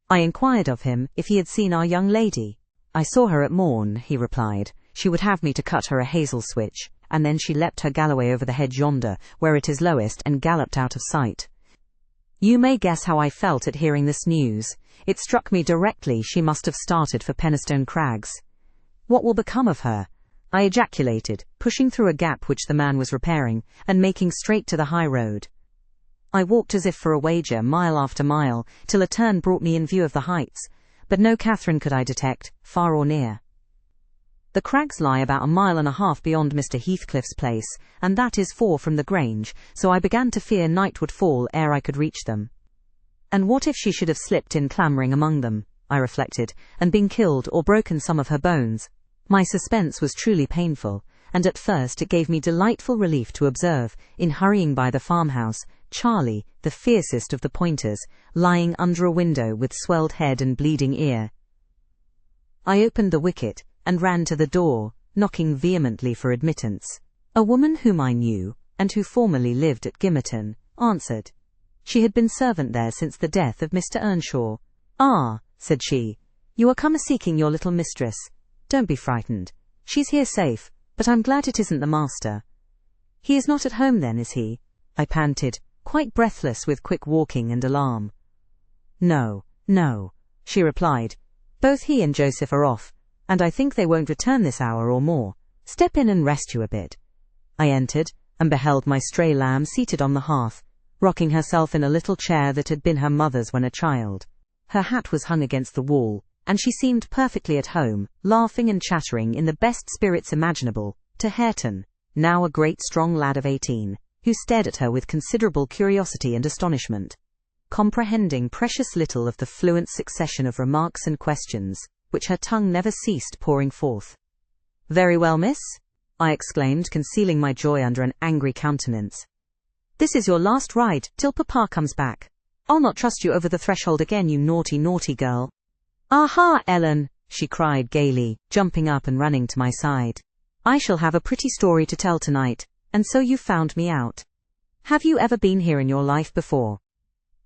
I inquired of him if he had seen our young lady. "I saw her at morn," he replied. "She would have me to cut her a hazel switch, and then she leapt her galloway over the hedge yonder, where it is lowest, and galloped out of sight." You may guess how I felt at hearing this news. It struck me directly she must have started for Penistone Crags. "What will become of her?" I ejaculated, pushing through a gap which the man was repairing, and making straight to the high road. I walked as if for a wager, mile after mile, till a turn brought me in view of the heights, but no Catherine could I detect, far or near. The crags lie about 1.5 miles beyond Mr. Heathcliff's place, and that is 4 from the Grange, so I began to fear night would fall ere I could reach them. And what if she should have slipped in clambering among them, I reflected, and been killed or broken some of her bones? My suspense was truly painful, and at first it gave me delightful relief to observe, in hurrying by the farmhouse, Charlie, the fiercest of the pointers, lying under a window with swelled head and bleeding ear. I opened the wicket, and ran to the door, knocking vehemently for admittance. A woman whom I knew, and who formerly lived at Gimmerton, answered. She had been servant there since the death of Mr. Earnshaw. "Ah," said she, "you are come a-seeking your little mistress. Don't be frightened. She's here safe, but I'm glad it isn't the master." "He is not at home then, is he?" I panted, quite breathless with quick walking and alarm. No, she replied. "Both he and Joseph are off, and I think they won't return this hour or more. Step in and rest you a bit." I entered, and beheld my stray lamb seated on the hearth, rocking herself in a little chair that had been her mother's when a child. Her hat was hung against the wall, and she seemed perfectly at home, laughing and chattering in the best spirits imaginable, to Hareton, now a great strong lad of 18, who stared at her with considerable curiosity and astonishment, comprehending precious little of the fluent succession of remarks and questions, which her tongue never ceased pouring forth. "Very well, miss," I exclaimed, concealing my joy under an angry countenance. "This is your last ride, till Papa comes back. I'll not trust you over the threshold again, you naughty, naughty girl." "Aha, Ellen," she cried gaily, jumping up and running to my side. "I shall have a pretty story to tell tonight, and so you found me out. Have you ever been here in your life before?"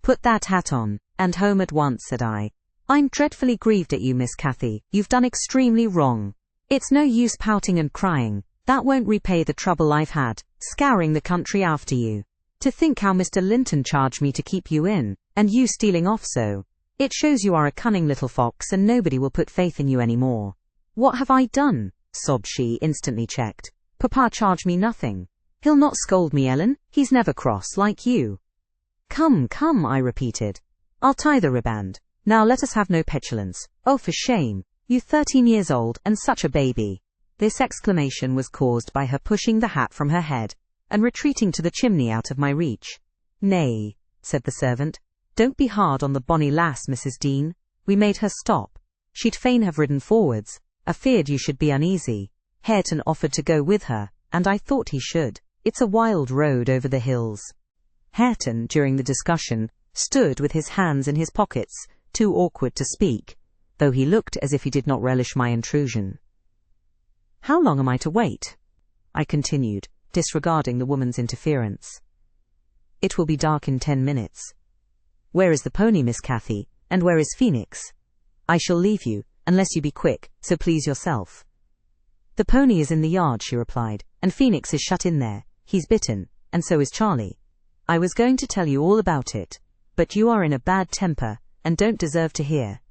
"Put that hat on, and home at once," said I. "I'm dreadfully grieved at you, Miss Cathy. You've done extremely wrong. It's no use pouting and crying. That won't repay the trouble I've had, scouring the country after you. To think how Mr. Linton charged me to keep you in, and you stealing off so. It shows you are a cunning little fox, and nobody will put faith in you any more." "What have I done?" sobbed she, instantly checked. "Papa charged me nothing. He'll not scold me, Ellen. He's never cross, like you." "Come, come," I repeated. "I'll tie the riband. Now let us have no petulance. Oh, for shame. You 13 years old, and such a baby." This exclamation was caused by her pushing the hat from her head, and retreating to the chimney out of my reach. "Nay," said the servant, "don't be hard on the bonny lass, Mrs. Dean. We made her stop. She'd fain have ridden forwards. I feared you should be uneasy. Hareton offered to go with her, and I thought he should. It's a wild road over the hills." Hareton, during the discussion, stood with his hands in his pockets, too awkward to speak, though he looked as if he did not relish my intrusion. "How long am I to wait?" I continued, disregarding the woman's interference. "It will be dark in 10 minutes. Where is the pony, Miss Cathy, and where is Phoenix?" "I shall leave you, unless you be quick, so please yourself." "The pony is in the yard," she replied, "and Phoenix is shut in there. He's bitten, and so is Charlie. I was going to tell you all about it, but you are in a bad temper, and don't deserve to hear."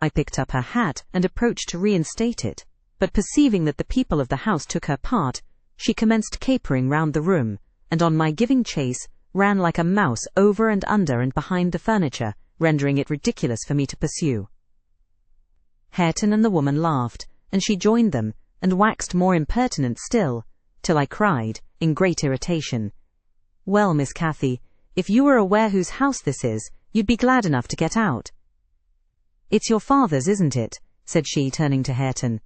I picked up her hat and approached to reinstate it, but perceiving that the people of the house took her part, she commenced capering round the room, and on my giving chase, ran like a mouse over and under and behind the furniture, rendering it ridiculous for me to pursue. Hareton and the woman laughed, and she joined them, and waxed more impertinent still, till I cried, in great irritation, "Well, Miss Cathy, if you were aware whose house this is, you'd be glad enough to get out." "It's your father's, isn't it?" said she, turning to Hareton.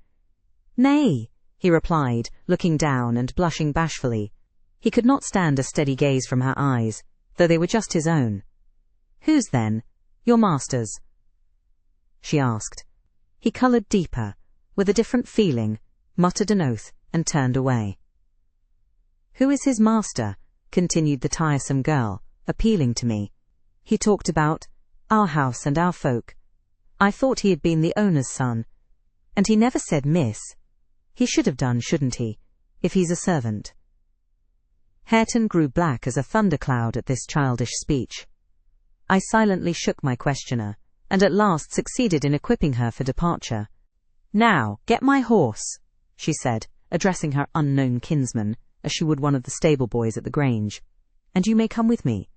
"Nay," he replied, looking down and blushing bashfully. He could not stand a steady gaze from her eyes, though they were just his own. "Whose then? Your master's?" she asked. He coloured deeper, with a different feeling, muttered an oath, and turned away. "Who is his master?" continued the tiresome girl, appealing to me. "He talked about our house and our folk. I thought he had been the owner's son. And he never said miss. He should have done, shouldn't he, if he's a servant?" Hareton grew black as a thundercloud at this childish speech. I silently shook my questioner, and at last succeeded in equipping her for departure. "Now, get my horse," she said, addressing her unknown kinsman, as she would one of the stable boys at the Grange, "and you may come with me.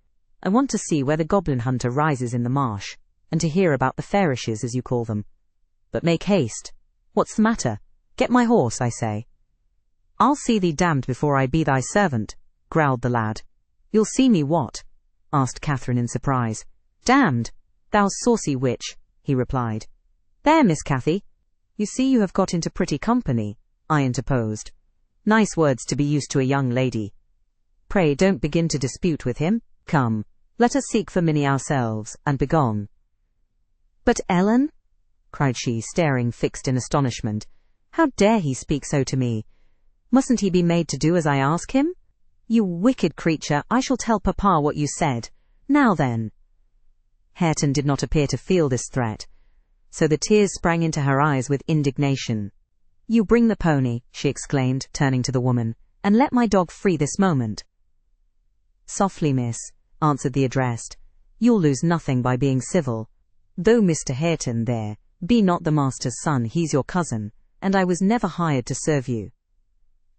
I want to see where the goblin hunter rises in the marsh, and to hear about the fairishes, as you call them. But make haste. What's the matter? Get my horse, I say." "I'll see thee damned before I be thy servant," growled the lad. "You'll see me what?" asked Catherine in surprise. "Damned, thou saucy witch," he replied. "There, Miss Cathy. You see you have got into pretty company," I interposed. "Nice words to be used to a young lady. Pray don't begin to dispute with him. Come, let us seek for Minnie ourselves, and begone." "But Ellen?" cried she, staring fixed in astonishment. "How dare he speak so to me? Mustn't he be made to do as I ask him? You wicked creature, I shall tell Papa what you said. Now then." Hareton did not appear to feel this threat, so the tears sprang into her eyes with indignation. "You bring the pony," she exclaimed, turning to the woman, "and let my dog free this moment." "Softly, miss," answered the addressed. "You'll lose nothing by being civil. Though Mr. Hareton there be not the master's son, he's your cousin, and I was never hired to serve you."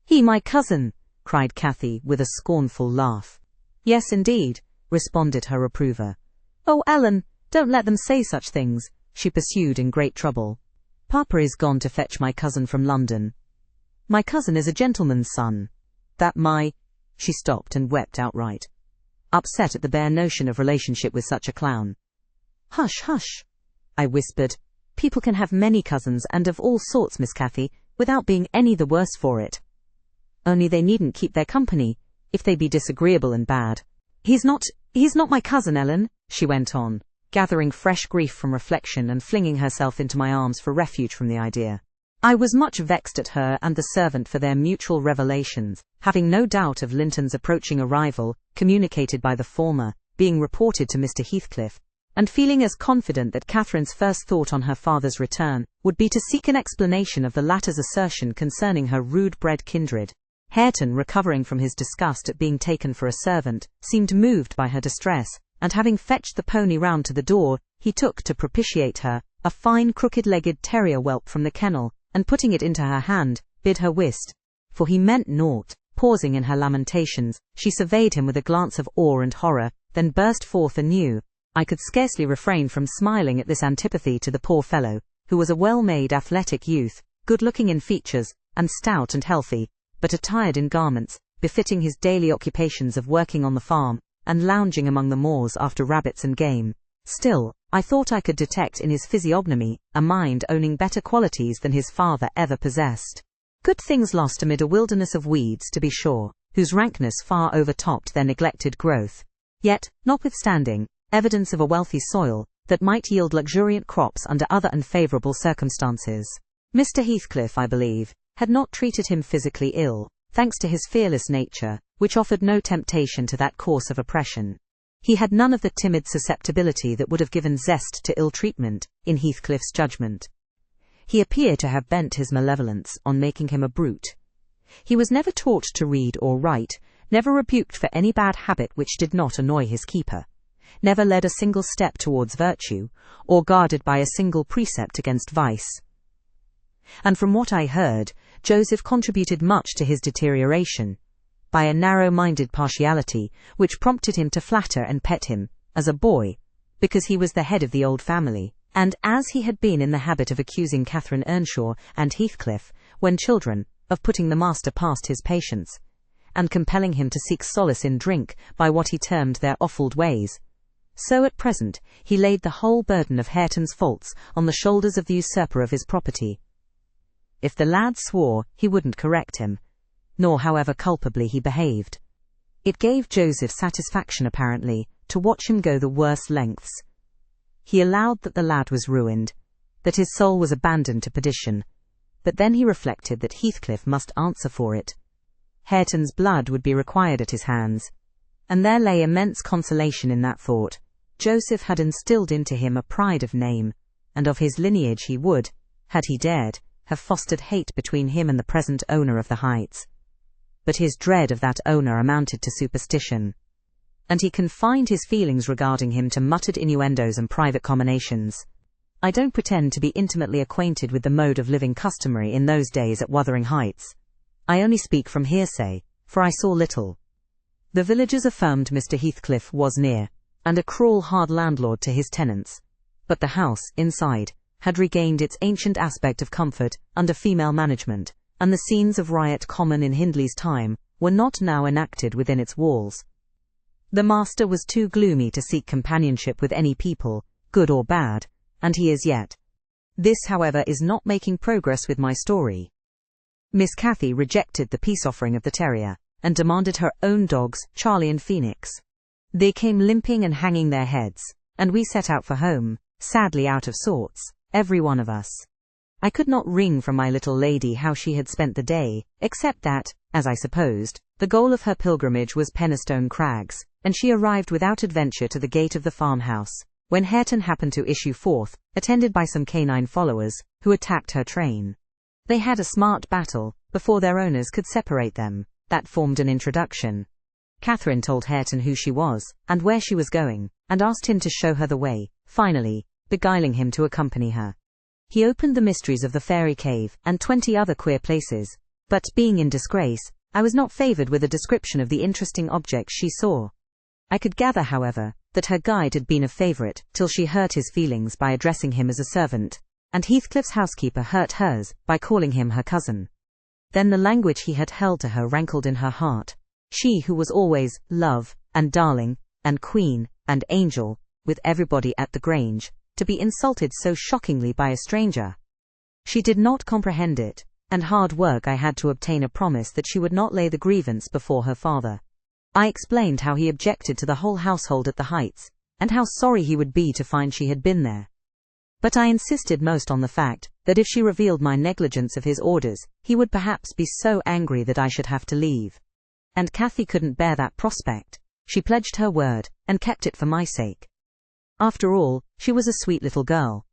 "He my cousin!" cried Cathy with a scornful laugh. Yes, indeed, responded her reprover. Oh, Ellen, don't let them say such things, she pursued in great trouble. Papa is gone to fetch my cousin from London. My cousin is a gentleman's son. She stopped and wept outright, upset at the bare notion of relationship with such a clown. Hush, hush, I whispered. People can have many cousins and of all sorts, Miss Cathy, without being any the worse for it. Only they needn't keep their company, if they be disagreeable and bad. He's not my cousin, Ellen, she went on, gathering fresh grief from reflection and flinging herself into my arms for refuge from the idea. I was much vexed at her and the servant for their mutual revelations, having no doubt of Linton's approaching arrival, communicated by the former, being reported to Mr. Heathcliff, and feeling as confident that Catherine's first thought on her father's return would be to seek an explanation of the latter's assertion concerning her rude-bred kindred. Hareton, recovering from his disgust at being taken for a servant, seemed moved by her distress, and having fetched the pony round to the door, he took to propitiate her a fine crooked-legged terrier whelp from the kennel, and putting it into her hand, bid her whist, for he meant naught. Pausing in her lamentations, she surveyed him with a glance of awe and horror, then burst forth anew. I could scarcely refrain from smiling at this antipathy to the poor fellow, who was a well-made athletic youth, good-looking in features, and stout and healthy, but attired in garments befitting his daily occupations of working on the farm, and lounging among the moors after rabbits and game. Still, I thought I could detect in his physiognomy a mind owning better qualities than his father ever possessed. Good things lost amid a wilderness of weeds, to be sure, whose rankness far overtopped their neglected growth. Yet, notwithstanding, evidence of a wealthy soil, that might yield luxuriant crops under other unfavourable circumstances. Mr. Heathcliff, I believe, had not treated him physically ill, thanks to his fearless nature, which offered no temptation to that course of oppression. He had none of the timid susceptibility that would have given zest to ill-treatment, in Heathcliff's judgment. He appeared to have bent his malevolence on making him a brute. He was never taught to read or write, never rebuked for any bad habit which did not annoy his keeper, never led a single step towards virtue, or guarded by a single precept against vice. And from what I heard, Joseph contributed much to his deterioration, by a narrow-minded partiality which prompted him to flatter and pet him, as a boy, because he was the head of the old family, and as he had been in the habit of accusing Catherine Earnshaw and Heathcliff, when children, of putting the master past his patience, and compelling him to seek solace in drink by what he termed their offald ways. So at present he laid the whole burden of Hareton's faults on the shoulders of the usurper of his property. If the lad swore, he wouldn't correct him, nor however culpably he behaved. It gave Joseph satisfaction, apparently, to watch him go the worst lengths. He allowed that the lad was ruined, that his soul was abandoned to perdition, but then he reflected that Heathcliff must answer for it. Hareton's blood would be required at his hands, and there lay immense consolation in that thought. Joseph had instilled into him a pride of name, and of his lineage he would, had he dared, have fostered hate between him and the present owner of the Heights. But his dread of that owner amounted to superstition, and he confined his feelings regarding him to muttered innuendos and private comminations. I don't pretend to be intimately acquainted with the mode of living customary in those days at Wuthering Heights. I only speak from hearsay, for I saw little. The villagers affirmed Mr. Heathcliff was near, and a cruel hard landlord to his tenants, but the house, inside, had regained its ancient aspect of comfort under female management, and the scenes of riot common in Hindley's time were not now enacted within its walls. The master was too gloomy to seek companionship with any people, good or bad, and he is yet. This, however, is not making progress with my story. Miss Cathy rejected the peace offering of the terrier, and demanded her own dogs, Charlie and Phoenix. They came limping and hanging their heads, and we set out for home, sadly out of sorts, every one of us. I could not wring from my little lady how she had spent the day, except that, as I supposed, the goal of her pilgrimage was Penistone Crags, and she arrived without adventure to the gate of the farmhouse, when Hareton happened to issue forth, attended by some canine followers, who attacked her train. They had a smart battle, before their owners could separate them. That formed an introduction. Catherine told Hareton who she was, and where she was going, and asked him to show her the way, finally, beguiling him to accompany her. He opened the mysteries of the fairy cave, and 20 other queer places, but, being in disgrace, I was not favoured with a description of the interesting objects she saw. I could gather, however, that her guide had been a favourite, till she hurt his feelings by addressing him as a servant, and Heathcliff's housekeeper hurt hers by calling him her cousin. Then the language he had held to her rankled in her heart. She who was always love, and darling, and queen, and angel, with everybody at the Grange, to be insulted so shockingly by a stranger. She did not comprehend it, and hard work I had to obtain a promise that she would not lay the grievance before her father. I explained how he objected to the whole household at the Heights, and how sorry he would be to find she had been there. But I insisted most on the fact that if she revealed my negligence of his orders, he would perhaps be so angry that I should have to leave. And Cathy couldn't bear that prospect. She pledged her word, and kept it for my sake. After all, she was a sweet little girl,